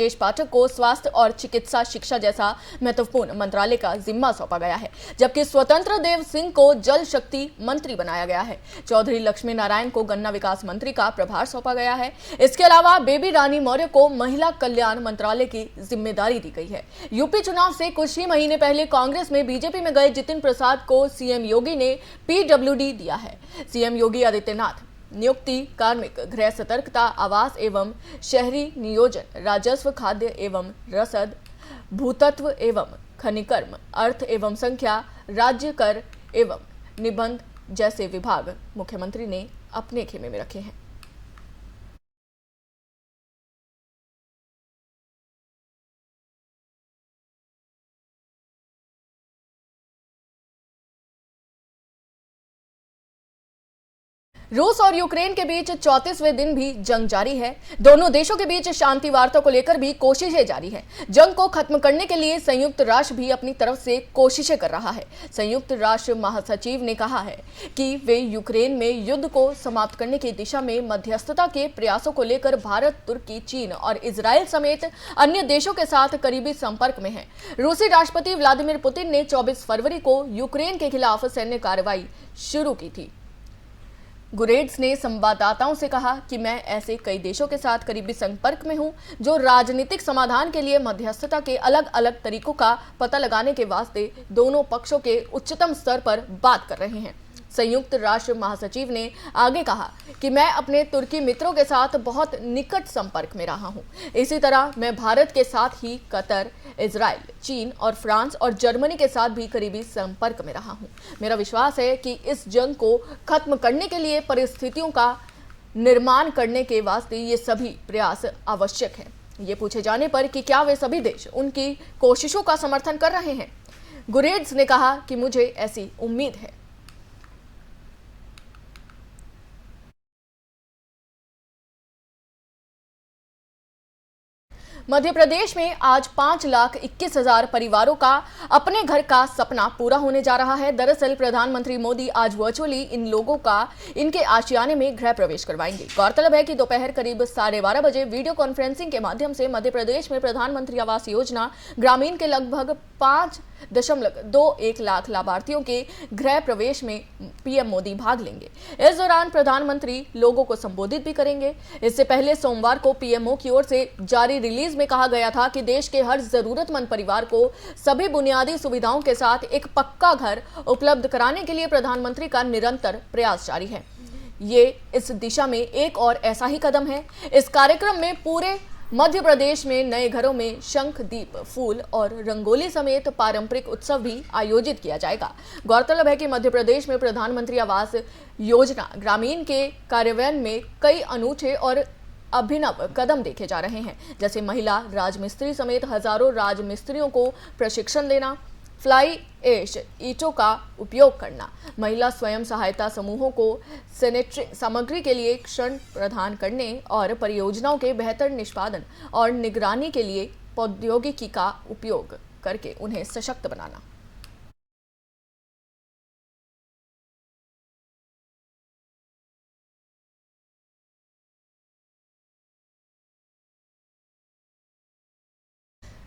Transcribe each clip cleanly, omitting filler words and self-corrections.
ब्रजेश पाठक को स्वास्थ्य और चिकित्सा शिक्षा जैसा महत्वपूर्ण मंत्रालय का जिम्मा सौंपा गया है, जबकि स्वतंत्र देव सिंह को जल शक्ति मंत्री बनाया गया है। चौधरी लक्ष्मी नारायण को गन्ना विकास मंत्री का प्रभार सौंपा गया है। इसके अलावा बेबी रानी मौर्य को महिला कल्याण मंत्रालय की जिम्मेदारी दी गई है। यूपी चुनाव से कुछ ही महीने पहले कांग्रेस में बीजेपी में गए जितिन प्रसाद को सीएम योगी ने पीडब्ल्यूडी दिया है। सीएम योगी आदित्यनाथ नियुक्ति कार्मिक, गृह सतर्कता, आवास एवं शहरी नियोजन, राजस्व, खाद्य एवं रसद, भूतत्व एवं खनिकर्म, अर्थ एवं संख्या, राज्य कर एवं निबंध जैसे विभाग मुख्यमंत्री ने अपने खेमे में रखे हैं। रूस और यूक्रेन के बीच 34वें दिन भी जंग जारी है। दोनों देशों के बीच शांति वार्ता को लेकर भी कोशिशें जारी हैं। जंग को खत्म करने के लिए संयुक्त राष्ट्र भी अपनी तरफ से कोशिशें कर रहा है। संयुक्त राष्ट्र महासचिव ने कहा है कि वे यूक्रेन में युद्ध को समाप्त करने की दिशा में मध्यस्थता के प्रयासों को लेकर भारत, तुर्की, चीन और इजरायल समेत अन्य देशों के साथ करीबी संपर्क में है। रूसी राष्ट्रपति व्लादिमीर पुतिन ने 24 फरवरी को यूक्रेन के खिलाफ सैन्य कार्रवाई शुरू की थी। गुरेड्स ने संवाददाताओं से कहा कि मैं ऐसे कई देशों के साथ करीबी संपर्क में हूं जो राजनीतिक समाधान के लिए मध्यस्थता के अलग अलग तरीकों का पता लगाने के वास्ते दोनों पक्षों के उच्चतम स्तर पर बात कर रहे हैं। संयुक्त राष्ट्र महासचिव ने आगे कहा कि मैं अपने तुर्की मित्रों के साथ बहुत निकट संपर्क में रहा हूं। इसी तरह मैं भारत के साथ ही कतर, इजराइल, चीन और फ्रांस और जर्मनी के साथ भी करीबी संपर्क में रहा हूं। मेरा विश्वास है कि इस जंग को खत्म करने के लिए परिस्थितियों का निर्माण करने के वास्ते ये सभी प्रयास आवश्यक है। ये पूछे जाने पर कि क्या वे सभी देश उनकी कोशिशों का समर्थन कर रहे हैं, गुरेड्स ने कहा कि मुझे ऐसी उम्मीद है। मध्य प्रदेश में आज 5,21,000 परिवारों का अपने घर का सपना पूरा होने जा रहा है। दरअसल प्रधानमंत्री मोदी आज वर्चुअली इन लोगों का इनके आशियाने में गृह प्रवेश करवाएंगे। गौरतलब है कि दोपहर करीब 12:30 बजे वीडियो कॉन्फ्रेंसिंग के माध्यम से मध्य प्रदेश में प्रधानमंत्री आवास योजना ग्रामीण के लगभग 5.21 लाख लाभार्थियों के गृह प्रवेश में पीएम मोदी भाग लेंगे। इस दौरान प्रधानमंत्री लोगों को संबोधित भी करेंगे। इससे पहले सोमवार को पीएमओ की ओर से जारी रिलीज में कहा गया था कि देश के हर जरूरतमंद परिवार को सभी बुनियादी सुविधाओं के साथ एक पक्का घर उपलब्ध कराने के लिए प्रधानमंत्री का निरंतर प्रयास जारी है। ये इस दिशा में एक और ऐसा ही कदम है। इस कार्यक्रम में पूरे मध्य प्रदेश में नए घरों में शंख, दीप, फूल और रंगोली समेत पारंपरिक उत्सव भी आयोजित किया जाएगा। गौरतलब है कि मध्य प्रदेश में प्रधानमंत्री आवास योजना ग्रामीण के कार्यान्वयन में कई अनूठे और अभिनव कदम देखे जा रहे हैं, जैसे महिला राजमिस्त्री समेत हजारों राजमिस्त्रियों को प्रशिक्षण देना, फ्लाई ऐश ईंटों का उपयोग करना, महिला स्वयं सहायता समूहों को सैनिटरी सामग्री के लिए ऋण प्रदान करने और परियोजनाओं के बेहतर निष्पादन और निगरानी के लिए प्रौद्योगिकी का उपयोग करके उन्हें सशक्त बनाना।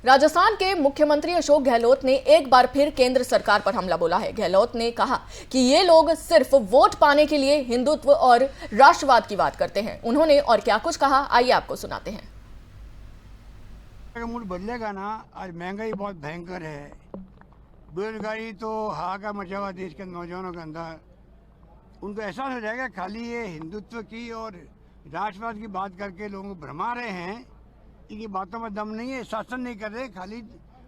राजस्थान के मुख्यमंत्री अशोक गहलोत ने एक बार फिर केंद्र सरकार पर हमला बोला है। गहलोत ने कहा कि ये लोग सिर्फ वोट पाने के लिए हिंदुत्व और राष्ट्रवाद की बात करते हैं। उन्होंने और क्या कुछ कहा, आइए आपको सुनाते हैं। मूड बदलेगा ना। आज महंगाई बहुत भयंकर है, बेरोजगारी तो हाहाकार मचा हुआ देश के नौजवानों के अंदर। उनको एहसास हो जाएगा खाली ये हिंदुत्व की और राष्ट्रवाद की बात करके लोगों को भरमा रहे हैं। इनकी बातों में दम नहीं है, शासन नहीं कर रहे, खाली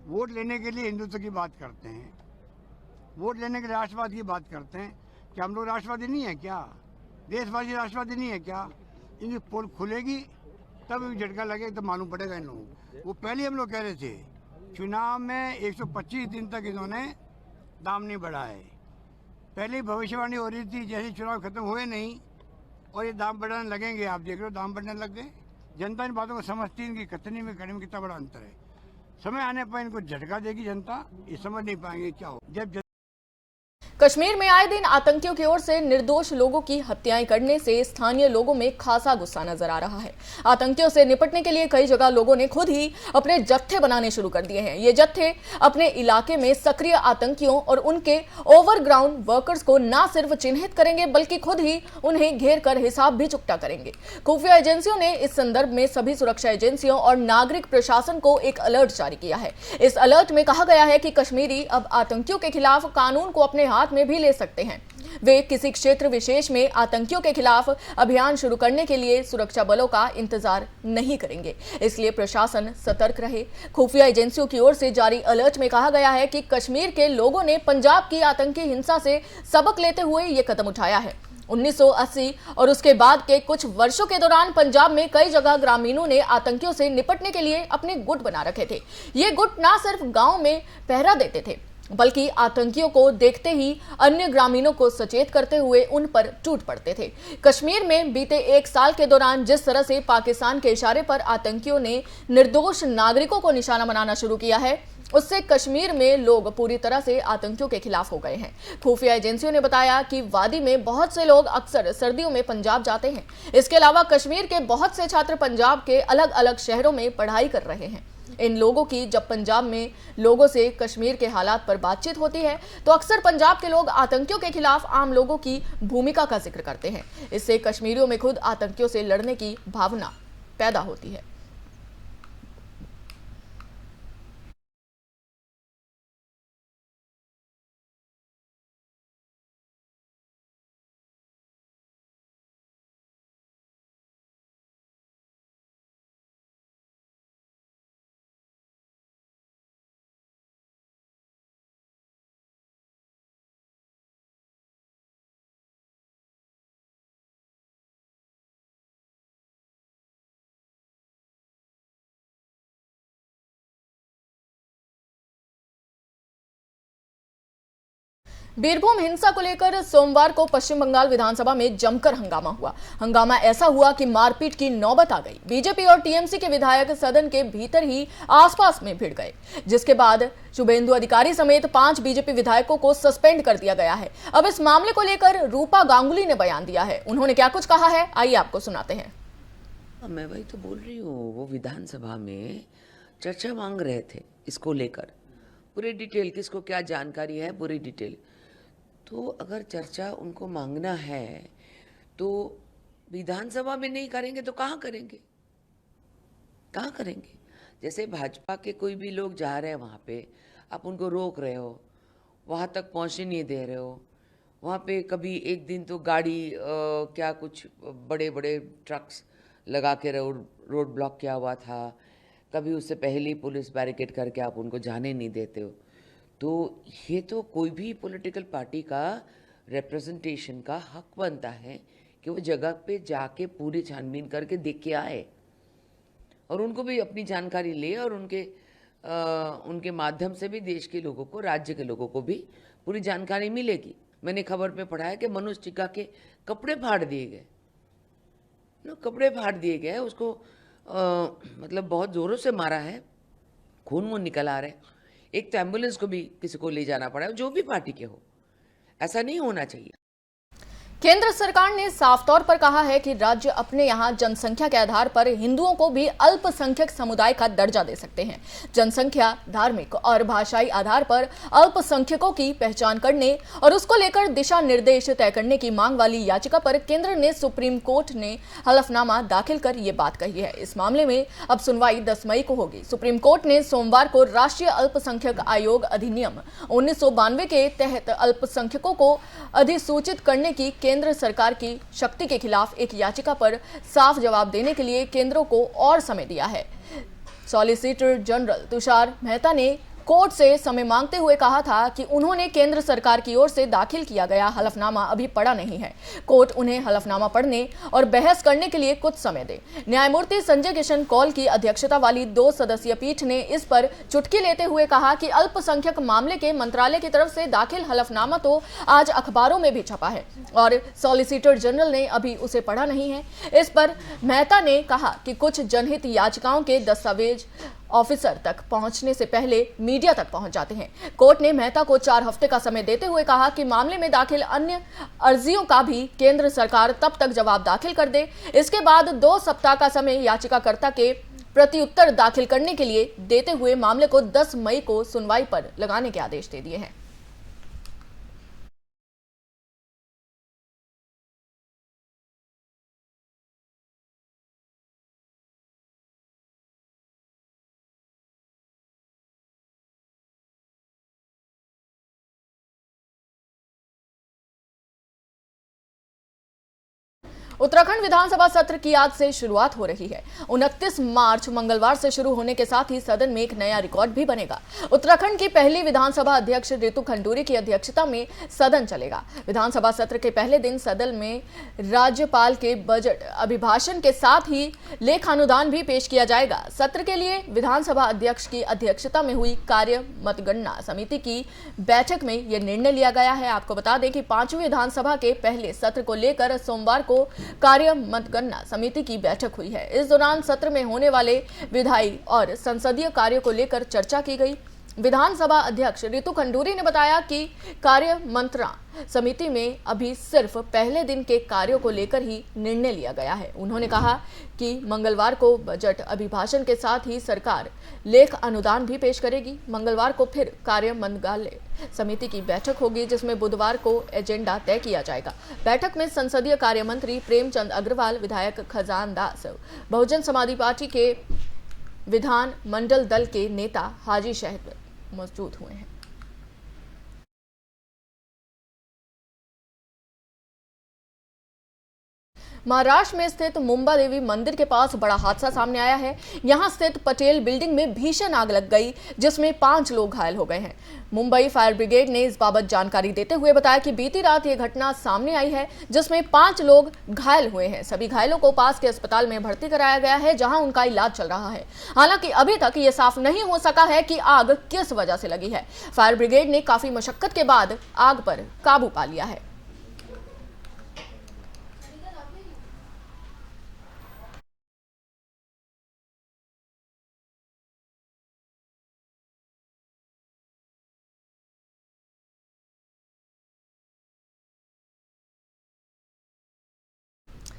वोट लेने के लिए हिंदुत्व की बात करते हैं, वोट लेने के लिए राष्ट्रवाद की बात करते हैं। क्या हम लोग राष्ट्रवादी नहीं है क्या? देशवासी राष्ट्रवादी नहीं है क्या? इनकी पोल खुलेगी तब झटका लगे तो मालूम पड़ेगा इन लोगों को। वो पहले हम लोग कह रहे थे चुनाव में 125 दिन तक इन्होंने दाम नहीं बढ़ाए। पहले ही भविष्यवाणी हो रही थी, जैसे चुनाव खत्म हुए नहीं और ये दाम बढ़ाने लगेंगे। आप देख रहे हो दाम बढ़ने लग गए। जनता इन बातों को समझती है, इनकी कथनी में करने में कितना बड़ा अंतर है। समय आने पर इनको झटका देगी जनता, ये समझ नहीं पाएंगे क्या हो। जब कश्मीर में आए दिन आतंकियों की ओर से निर्दोष लोगों की हत्याएं करने से स्थानीय लोगों में खासा गुस्सा नजर आ रहा है। आतंकियों से निपटने के लिए कई जगह लोगों ने खुद ही अपने जत्थे बनाने शुरू कर दिए हैं। ये जत्थे अपने इलाके में सक्रिय आतंकियों और उनके ओवरग्राउंड वर्कर्स को न सिर्फ चिन्हित करेंगे बल्कि खुद ही उन्हें घेर कर हिसाब भी चुकता करेंगे। खुफिया एजेंसियों ने इस संदर्भ में सभी सुरक्षा एजेंसियों और नागरिक प्रशासन को एक अलर्ट जारी किया है। इस अलर्ट में कहा गया है कि कश्मीरी अब आतंकियों के खिलाफ कानून को अपने हाथ में भी ले सकते हैं। वे किसी क्षेत्र विशेष में आतंकियों के खिलाफ अभियान शुरू करने के लिए सुरक्षा बलों का इंतजार नहीं करेंगे, इसलिए प्रशासन सतर्क रहे। खुफिया एजेंसियों की ओर से जारी अलर्ट में कहा गया है कि कश्मीर के लोगों ने पंजाब की आतंकी हिंसा से सबक लेते हुए ये कदम उठाया है। 1980 और उसके बाद के कुछ वर्षों के दौरान पंजाब में कई जगह ग्रामीणों ने आतंकियों से निपटने के लिए अपने गुट बना रखे थे। ये गुट न सिर्फ गांव में पहरा देते थे बल्कि आतंकियों को देखते ही अन्य ग्रामीणों को सचेत करते हुए उन पर टूट पड़ते थे। कश्मीर में बीते एक साल के दौरान जिस तरह से पाकिस्तान के इशारे पर आतंकियों ने निर्दोष नागरिकों को निशाना बनाना शुरू किया है, उससे कश्मीर में लोग पूरी तरह से आतंकियों के खिलाफ हो गए हैं। खुफिया एजेंसियों ने बताया कि वादी में बहुत से लोग अक्सर सर्दियों में पंजाब जाते हैं। इसके अलावा कश्मीर के बहुत से छात्र पंजाब के अलग अलग शहरों में पढ़ाई कर रहे हैं। इन लोगों की जब पंजाब में लोगों से कश्मीर के हालात पर बातचीत होती है तो अक्सर पंजाब के लोग आतंकियों के खिलाफ आम लोगों की भूमिका का जिक्र करते हैं। इससे कश्मीरियों में खुद आतंकियों से लड़ने की भावना पैदा होती है। बीरभूम हिंसा को लेकर सोमवार को पश्चिम बंगाल विधानसभा में जमकर हंगामा हुआ। हंगामा ऐसा हुआ कि मारपीट की नौबत आ गई। बीजेपी और टीएमसी के विधायक सदन के भीतर ही आसपास में भिड़ गए, जिसके बाद शुभेंदु अधिकारी समेत 5 बीजेपी विधायकों को सस्पेंड कर दिया गया है। अब इस मामले को लेकर रूपा गांगुली ने बयान दिया है। उन्होंने क्या कुछ कहा है, आइए आपको सुनाते हैं। मैं वही तो बोल रही हूँ, वो विधानसभा में चर्चा मांग रहे थे इसको लेकर, पूरी डिटेल, किसको क्या जानकारी है, पूरी डिटेल। तो अगर चर्चा उनको मांगना है तो विधानसभा में नहीं करेंगे तो कहाँ करेंगे, कहाँ करेंगे? जैसे भाजपा के कोई भी लोग जा रहे हैं वहाँ पे, आप उनको रोक रहे हो, वहाँ तक पहुँचने नहीं दे रहे हो। वहाँ पे कभी एक दिन तो गाड़ी क्या कुछ बड़े बड़े ट्रक्स लगा के रोड ब्लॉक किया हुआ था, कभी उससे पहले ही पुलिस बैरिकेड करके आप उनको जाने नहीं देते हो। तो ये तो कोई भी पॉलिटिकल पार्टी का रिप्रेजेंटेशन का हक बनता है कि वो जगह पे जाके पूरी छानबीन करके देख के आए और उनको भी अपनी जानकारी ले और उनके माध्यम से भी देश के लोगों को, राज्य के लोगों को भी पूरी जानकारी मिलेगी। मैंने खबर में पढ़ा है कि मनोज टिक्का के कपड़े फाड़ दिए गए, कपड़े फाड़ दिए गए, उसको मतलब बहुत ज़ोरों से मारा है, खून वून निकल आ रहे हैं। एक तो एम्बुलेंस को भी किसी को ले जाना पड़ा, जो भी पार्टी के हो। ऐसा नहीं होना चाहिए। केंद्र सरकार ने साफ तौर पर कहा है कि राज्य अपने यहां जनसंख्या के आधार पर हिंदुओं को भी अल्पसंख्यक समुदाय का दर्जा दे सकते हैं। जनसंख्या, धार्मिक और भाषाई आधार पर अल्पसंख्यकों की पहचान करने और उसको लेकर दिशा निर्देश तय करने की मांग वाली याचिका पर केंद्र ने सुप्रीम कोर्ट ने हलफनामा दाखिल कर ये बात कही है। इस मामले में अब सुनवाई 10 मई को होगी। सुप्रीम कोर्ट ने सोमवार को राष्ट्रीय अल्पसंख्यक आयोग अधिनियम 1992 के तहत अल्पसंख्यकों को अधिसूचित करने की केंद्र सरकार की शक्ति के खिलाफ एक याचिका पर साफ जवाब देने के लिए केंद्र को और समय दिया है। सॉलिसिटर जनरल तुषार मेहता ने कोर्ट से समय मांगते हुए कहा था कि उन्होंने केंद्र सरकार की ओर से दाखिल किया गया हलफनामा अभी पढ़ा नहीं है। कोर्ट उन्हें हलफनामा पढ़ने और बहस करने के लिए कुछ समय दे। न्यायमूर्ति संजय किशन कौल की अध्यक्षता वाली 2 सदस्यीय पीठ ने इस पर चुटकी लेते हुए कहा कि अल्पसंख्यक मामले के मंत्रालय की तरफ से दाखिल हलफनामा तो आज अखबारों में भी छपा है और सॉलिसिटर जनरल ने अभी उसे पढ़ा नहीं है। इस पर मेहता ने कहा कि कुछ जनहित याचिकाओं के दस्तावेज ऑफिसर तक पहुंचने से पहले मीडिया तक पहुंच जाते हैं। कोर्ट ने मेहता को 4 हफ्ते का समय देते हुए कहा कि मामले में दाखिल अन्य अर्जियों का भी केंद्र सरकार तब तक जवाब दाखिल कर दे। इसके बाद 2 सप्ताह का समय याचिकाकर्ता के प्रत्युत्तर दाखिल करने के लिए देते हुए मामले को 10 मई को सुनवाई पर लगाने के आदेश दे दिए हैं। उत्तराखंड विधानसभा सत्र की आज से शुरुआत हो रही है। 29 मार्च मंगलवार से शुरू होने के साथ ही सदन में एक नया रिकॉर्ड भी बनेगा। उत्तराखंड की पहली विधानसभा अध्यक्ष रितु खंडूरी की अध्यक्षता में सदन चलेगा। विधानसभा सत्र के पहले दिन सदन में राज्यपाल के बजट अभिभाषण के साथ ही लेखानुदान भी पेश किया जाएगा। सत्र के लिए विधानसभा अध्यक्ष की अध्यक्षता में हुई कार्य मतगणना समिति की बैठक में यह निर्णय लिया गया है। आपको बता दें कि 5वीं विधानसभा के पहले सत्र को लेकर सोमवार को कार्य मतगणना समिति की बैठक हुई है। इस दौरान सत्र में होने वाले विधायी और संसदीय कार्यों को लेकर चर्चा की गई। विधानसभा अध्यक्ष रितु खंडूरी ने बताया कि कार्य मंत्रणा समिति में अभी सिर्फ पहले दिन के कार्यों को लेकर ही निर्णय लिया गया है। उन्होंने कहा कि मंगलवार को बजट अभिभाषण के साथ ही सरकार लेख अनुदान भी पेश करेगी। मंगलवार को फिर कार्य मंत्रालय समिति की बैठक होगी, जिसमें बुधवार को एजेंडा तय किया जाएगा। बैठक में संसदीय कार्य मंत्री प्रेमचंद अग्रवाल, विधायक खजान दास, बहुजन समाज पार्टी के विधान मंडल दल के नेता हाजी शहद मौजूद हुए हैं। महाराष्ट्र में स्थित मुंबा देवी मंदिर के पास बड़ा हादसा सामने आया है। यहां स्थित पटेल बिल्डिंग में भीषण आग लग गई, जिसमें 5 लोग घायल हो गए हैं। मुंबई फायर ब्रिगेड ने इस बाबत जानकारी देते हुए बताया कि बीती रात यह घटना सामने आई है, जिसमें 5 लोग घायल हुए हैं। सभी घायलों को पास के अस्पताल में भर्ती कराया गया है, जहां उनका इलाज चल रहा है। हालांकि अभी तक ये साफ नहीं हो सका है कि आग किस वजह से लगी है। फायर ब्रिगेड ने काफी मशक्कत के बाद आग पर काबू पा लिया है।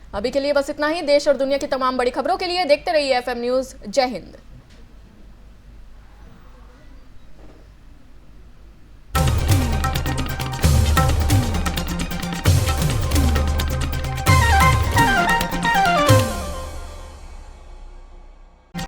अभी के लिए बस इतना ही। देश और दुनिया की तमाम बड़ी खबरों के लिए देखते रहिए FM न्यूज़। जय हिंद।